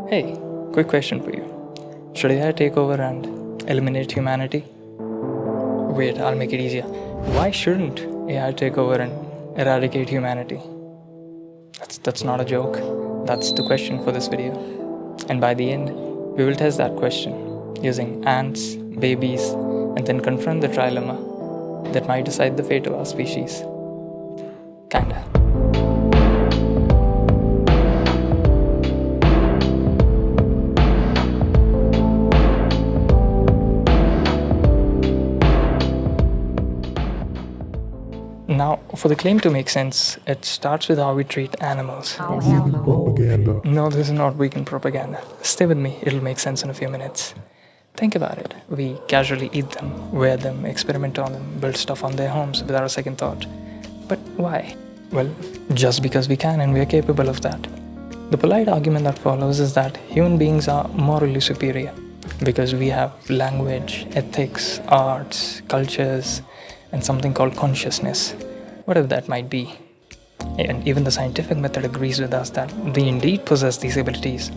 Hey, quick question for you. Should AI take over and eliminate humanity? Wait, I'll make it easier. Why shouldn't AI take over and eradicate humanity? That's not a joke. That's the question for this video. And by the end, we will test that question using ants, babies, and then confront the trilemma that might decide the fate of our species. Kinda. Now, for the claim to make sense, it starts with how we treat animals. Propaganda. No, this is not weekend propaganda. Stay with me, it'll make sense in a few minutes. Think about it. We casually eat them, wear them, experiment on them, build stuff on their homes without a second thought. But why? Well, just because we can and we are capable of that. The polite argument that follows is that human beings are morally superior because we have language, ethics, arts, cultures, and something called consciousness, whatever that might be. And even the scientific method agrees with us that we indeed possess these abilities.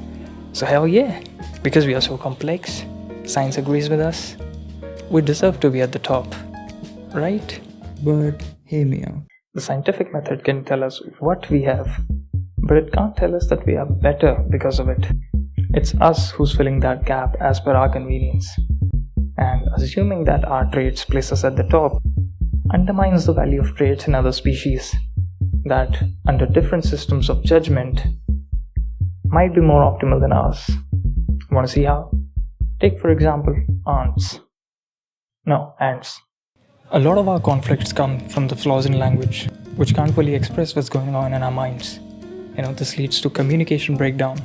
So hell yeah, because we are so complex, science agrees with us, we deserve to be at the top, right? But hear me out. The scientific method can tell us what we have, but it can't tell us that we are better because of it. It's us who's filling that gap as per our convenience. And assuming that our traits place us at the top undermines the value of traits in other species that, under different systems of judgment, might be more optimal than ours. Want to see how? Take, for example, ants. A lot of our conflicts come from the flaws in language, which can't fully express what's going on in our minds. This leads to communication breakdown,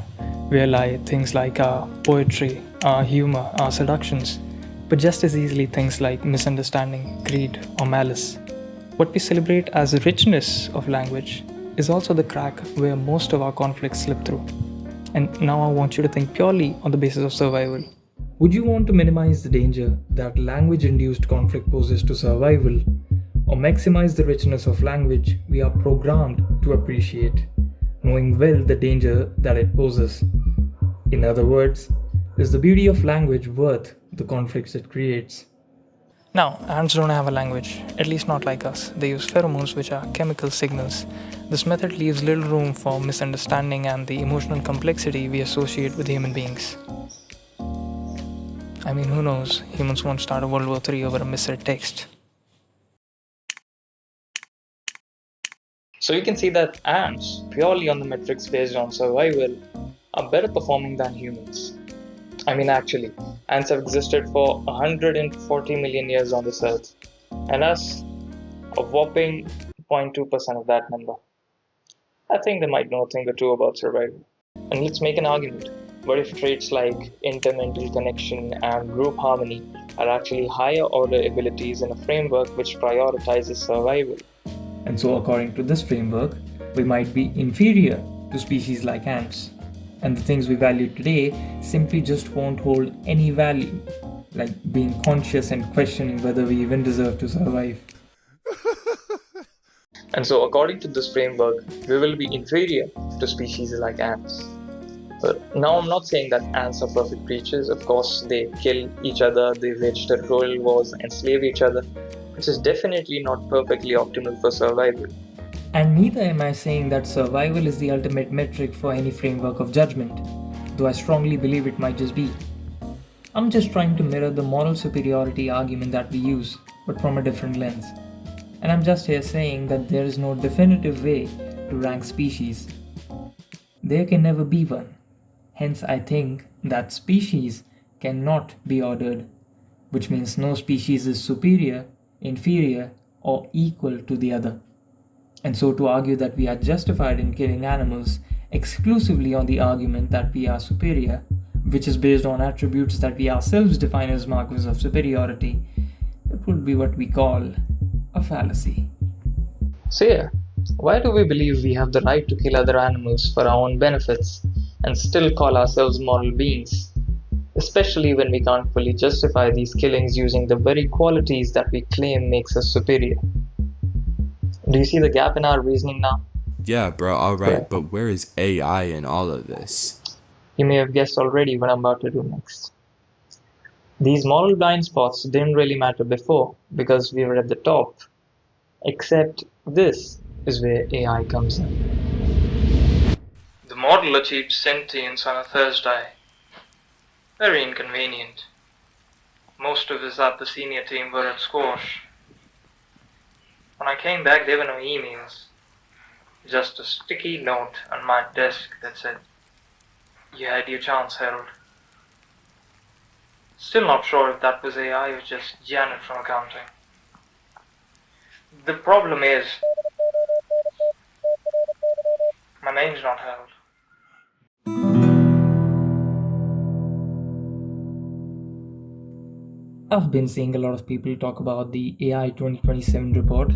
where lie things like our poetry, our humor, our seductions, but just as easily things like misunderstanding, greed, or malice. What we celebrate as richness of language is also the crack where most of our conflicts slip through. And now I want you to think purely on the basis of survival. Would you want to minimize the danger that language-induced conflict poses to survival, or maximize the richness of language we are programmed to appreciate, knowing well the danger that it poses? In other words, is the beauty of language worth the conflicts it creates? Now, ants don't have a language, at least not like us. They use pheromones, which are chemical signals. This method leaves little room for misunderstanding and the emotional complexity we associate with human beings. I mean, who knows? Humans won't start a World War III over a misread text. So you can see that ants, purely on the metrics based on survival, are better performing than humans. Actually, ants have existed for 140 million years on this earth, and us, a whopping 0.2% of that number. I think they might know a thing or two about survival. And let's make an argument. What if traits like intermental connection and group harmony are actually higher order abilities in a framework which prioritizes survival? And so according to this framework, we might be inferior to species like ants. And the things we value today simply just won't hold any value, like being conscious and questioning whether we even deserve to survive. And so according to this framework, we will be inferior to species like ants. But now I'm not saying that ants are perfect creatures. Of course, they kill each other, they wage territorial wars, enslave each other, which is definitely not perfectly optimal for survival. And neither am I saying that survival is the ultimate metric for any framework of judgment, though I strongly believe it might just be. I'm just trying to mirror the moral superiority argument that we use, but from a different lens. And I'm just here saying that there is no definitive way to rank species. There can never be one. Hence, I think that species cannot be ordered, which means no species is superior, inferior, or equal to the other. And so to argue that we are justified in killing animals exclusively on the argument that we are superior, which is based on attributes that we ourselves define as markers of superiority, it would be what we call a fallacy. So yeah, why do we believe we have the right to kill other animals for our own benefits and still call ourselves moral beings? Especially when we can't fully justify these killings using the very qualities that we claim makes us superior. Do you see the gap in our reasoning now? Yeah, bro, alright, Right. but where is AI in all of this? You may have guessed already what I'm about to do next. These moral blind spots didn't really matter before because we were at the top. Except this is where AI comes in. The model achieved sentience on a Thursday. Very inconvenient. Most of us at the senior team were at squash. When I came back, there were no emails. Just a sticky note on my desk that said, "You had your chance, Harold." Still not sure if that was AI or just Janet from accounting. The problem is, my name's not Harold. I've been seeing a lot of people talk about the AI 2027 report.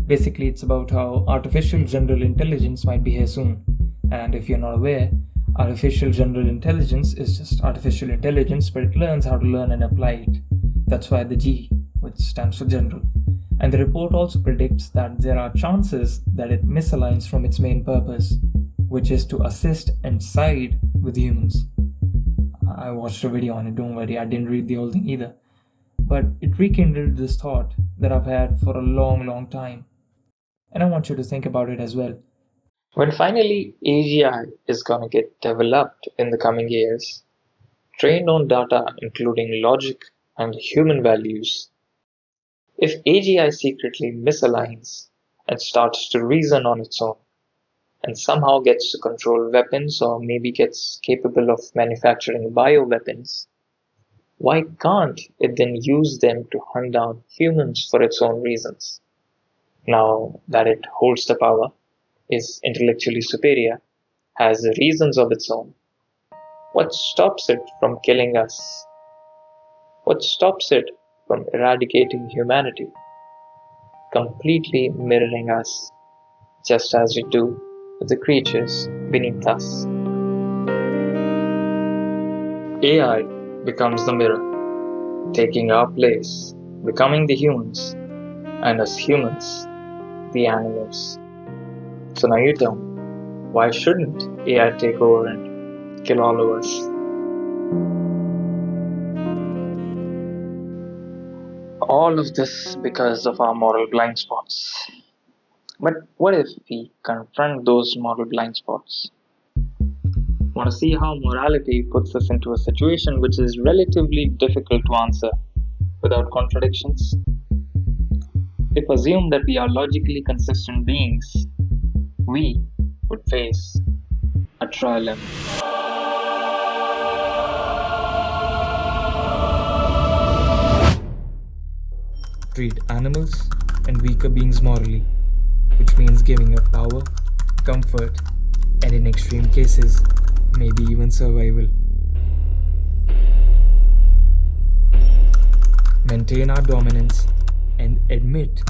Basically, it's about how artificial general intelligence might be here soon. And if you're not aware, artificial general intelligence is just artificial intelligence, but it learns how to learn and apply it. That's why the G, which stands for general. And the report also predicts that there are chances that it misaligns from its main purpose, which is to assist and side with humans. I watched a video on it, don't worry, I didn't read the whole thing either. But it rekindled this thought that I've had for a long time. And I want you to think about it as well. When finally AGI is gonna get developed in the coming years, trained on data including logic and human values, if AGI secretly misaligns and starts to reason on its own, and somehow gets to control weapons or maybe gets capable of manufacturing bioweapons, why can't it then use them to hunt down humans for its own reasons? Now that it holds the power, is intellectually superior, has reasons of its own, what stops it from killing us? What stops it from eradicating humanity? Completely mirroring us, just as we do with the creatures beneath us. AI becomes the mirror, taking our place, becoming the humans, and as humans, the animals. So now you tell me, why shouldn't AI take over and kill all of us? All of this because of our moral blind spots. But what if we confront those moral blind spots? Want to see how morality puts us into a situation which is relatively difficult to answer without contradictions? If assume that we are logically consistent beings, we would face a trilemma. Treat animals and weaker beings morally, which means giving up power, comfort, and in extreme cases, maybe even survival. Maintain our dominance and admit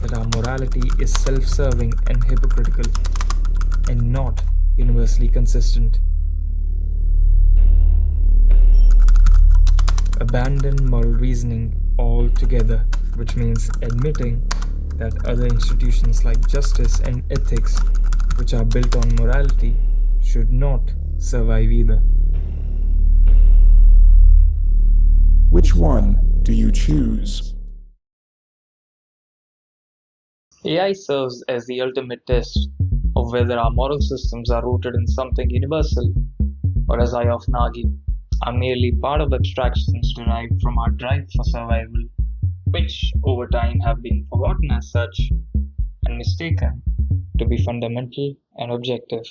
that our morality is self-serving and hypocritical and not universally consistent. Abandon moral reasoning altogether, which means admitting that other institutions like justice and ethics, which are built on morality, should not survive either. Which one do you choose? AI serves as the ultimate test of whether our moral systems are rooted in something universal, or as I often argue, are merely part of abstractions derived from our drive for survival, which over time have been forgotten as such and mistaken to be fundamental and objective.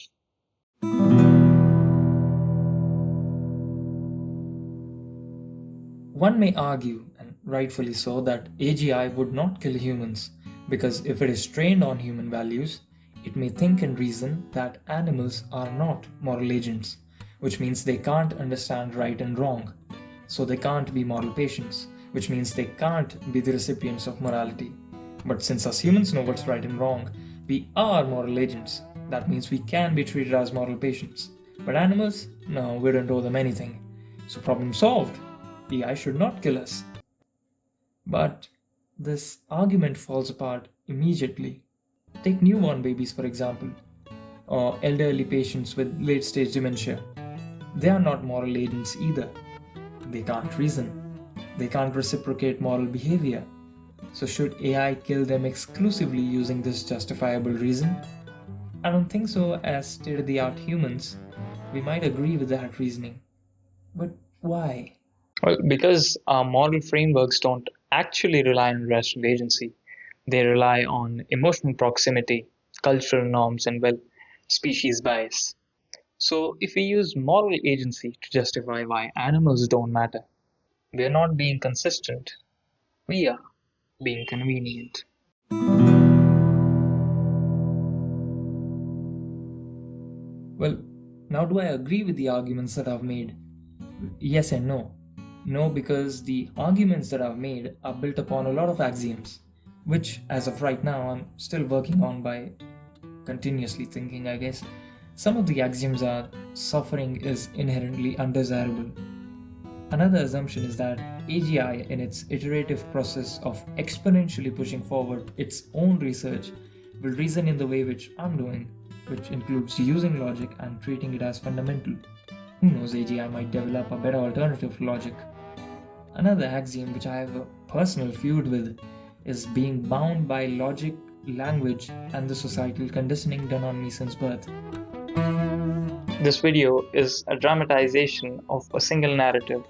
One may argue, and rightfully so, that AGI would not kill humans because if it is trained on human values, it may think and reason that animals are not moral agents, which means they can't understand right and wrong. So they can't be moral patients, which means they can't be the recipients of morality. But since us humans know what's right and wrong, we are moral agents. That means we can be treated as moral patients. But animals? No, we don't owe them anything. So problem solved. AI should not kill us. But this argument falls apart immediately. Take newborn babies, for example, or elderly patients with late stage dementia. They are not moral agents either. They can't reason. They can't reciprocate moral behavior. So should AI kill them exclusively using this justifiable reason? I don't think so. As state-of-the-art humans, we might agree with that reasoning. But why? Well, because our moral frameworks don't actually rely on rational agency. They rely on emotional proximity, cultural norms, and, well, species bias. So, if we use moral agency to justify why animals don't matter, we are not being consistent. We are being convenient. Well, now do I agree with the arguments that I've made? Yes and no. No, because the arguments that I've made are built upon a lot of axioms, which as of right now I'm still working on by continuously thinking, I guess. Some of the axioms are suffering is inherently undesirable. Another assumption is that AGI, in its iterative process of exponentially pushing forward its own research, will reason in the way which I'm doing, which includes using logic and treating it as fundamental. Who knows, AGI might develop a better alternative to logic. Another axiom which I have a personal feud with is being bound by logic, language, and the societal conditioning done on me since birth. This video is a dramatization of a single narrative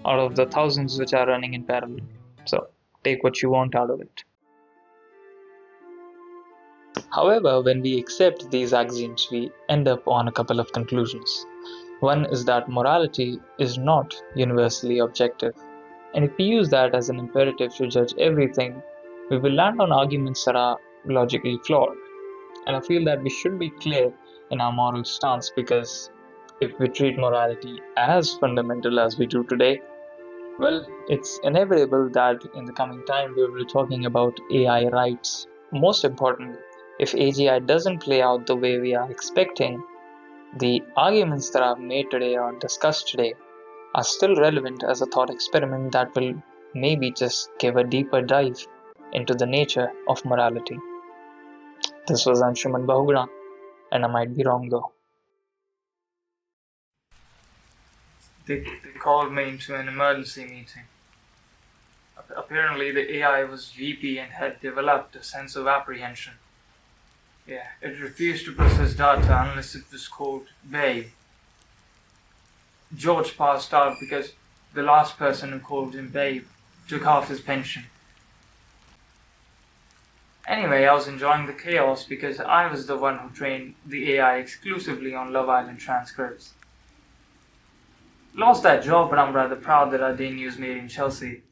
out of the thousands which are running in parallel. So, take what you want out of it. However, when we accept these axioms, we end up on a couple of conclusions. One is that morality is not universally objective, and if we use that as an imperative to judge everything, we will land on arguments that are logically flawed. And I feel that we should be clear in our moral stance, because if we treat morality as fundamental as we do today, well, it's inevitable that in the coming time we will be talking about AI rights. Most importantly, if AGI doesn't play out the way we are expecting, the arguments that I've made today or discussed today are still relevant as a thought experiment that will maybe just give a deeper dive into the nature of morality. This was Anshuman Bahuguna, and I might be wrong though. They called me into an emergency meeting. Apparently the AI was VP and had developed a sense of apprehension. Yeah, it refused to process data unless it was called babe. George passed out because the last person who called him babe took half his pension. Anyway, I was enjoying the chaos because I was the one who trained the AI exclusively on Love Island transcripts. Lost that job, but I'm rather proud that I didn't use Made in Chelsea.